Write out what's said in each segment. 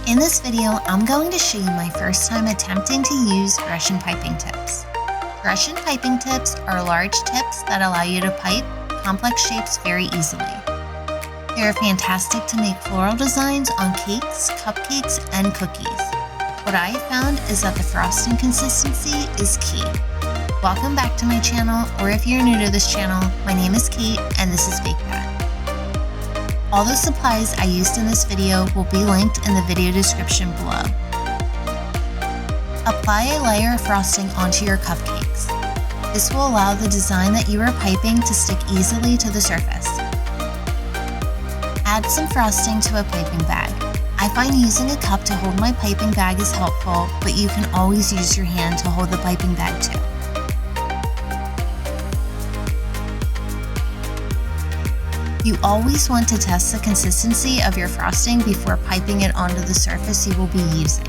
In this video, I'm going to show you my first time attempting to use Russian piping tips. Russian piping tips are large tips that allow you to pipe complex shapes very easily. They are fantastic to make floral designs on cakes, cupcakes, and cookies. What I have found is that the frosting consistency is key. Welcome back to my channel, or if you're new to this channel, my name is Kate and this is Bake That. All the supplies I used in this video will be linked in the video description below. Apply a layer of frosting onto your cupcakes. This will allow the design that you are piping to stick easily to the surface. Add some frosting to a piping bag. I find using a cup to hold my piping bag is helpful, but you can always use your hand to hold the piping bag too. You always want to test the consistency of your frosting before piping it onto the surface you will be using.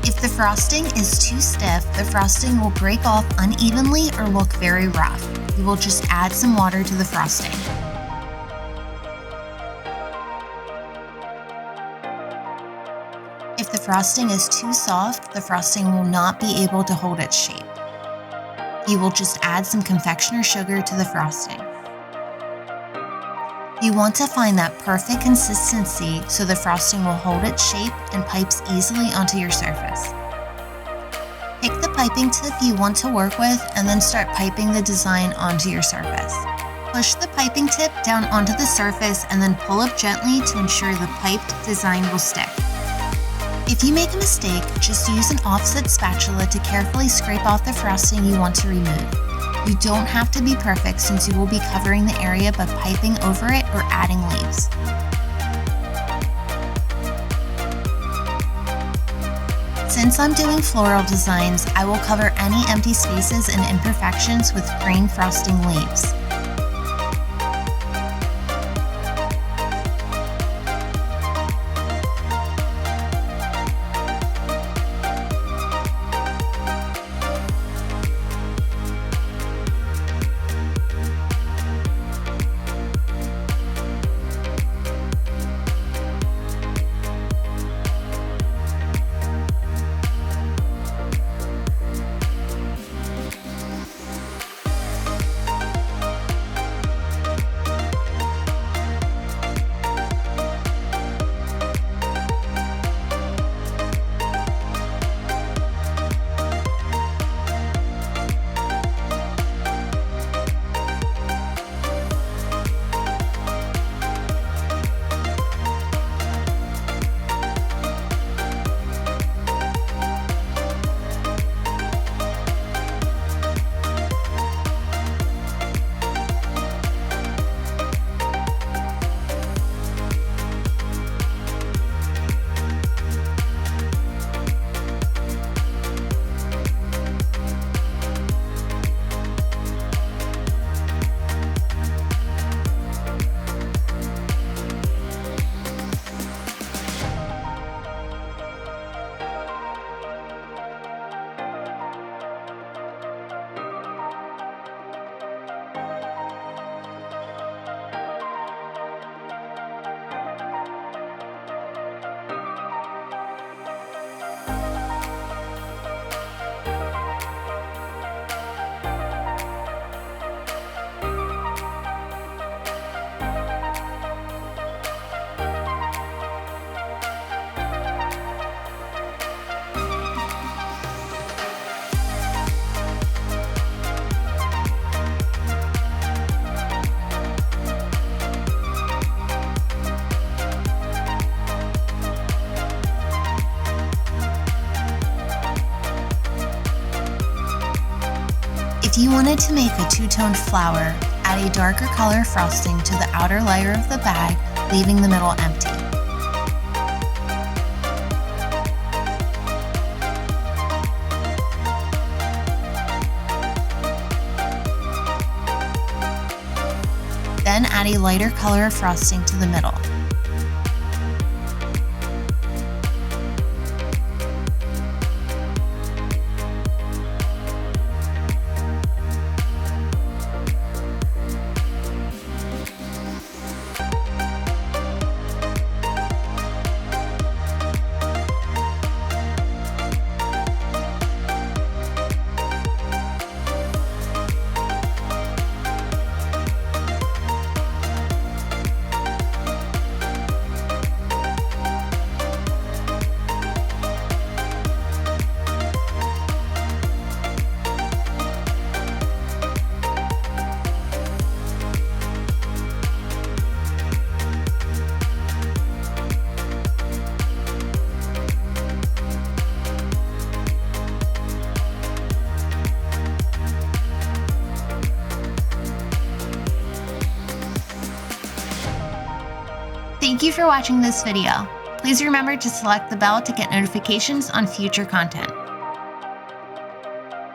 If the frosting is too stiff, the frosting will break off unevenly or look very rough. You will just add some water to the frosting. If the frosting is too soft, the frosting will not be able to hold its shape. You will just add some confectioner sugar to the frosting. You want to find that perfect consistency so the frosting will hold its shape and pipes easily onto your surface. Pick the piping tip you want to work with and then start piping the design onto your surface. Push the piping tip down onto the surface and then pull up gently to ensure the piped design will stick. If you make a mistake, just use an offset spatula to carefully scrape off the frosting you want to remove. You don't have to be perfect since you will be covering the area by piping over it or adding leaves. Since I'm doing floral designs, I will cover any empty spaces and imperfections with green frosting leaves. If you wanted to make a two-toned flower, add a darker color frosting to the outer layer of the bag, leaving the middle empty. Then add a lighter color of frosting to the middle. Thank you for watching this video. Please remember to select the bell to get notifications on future content.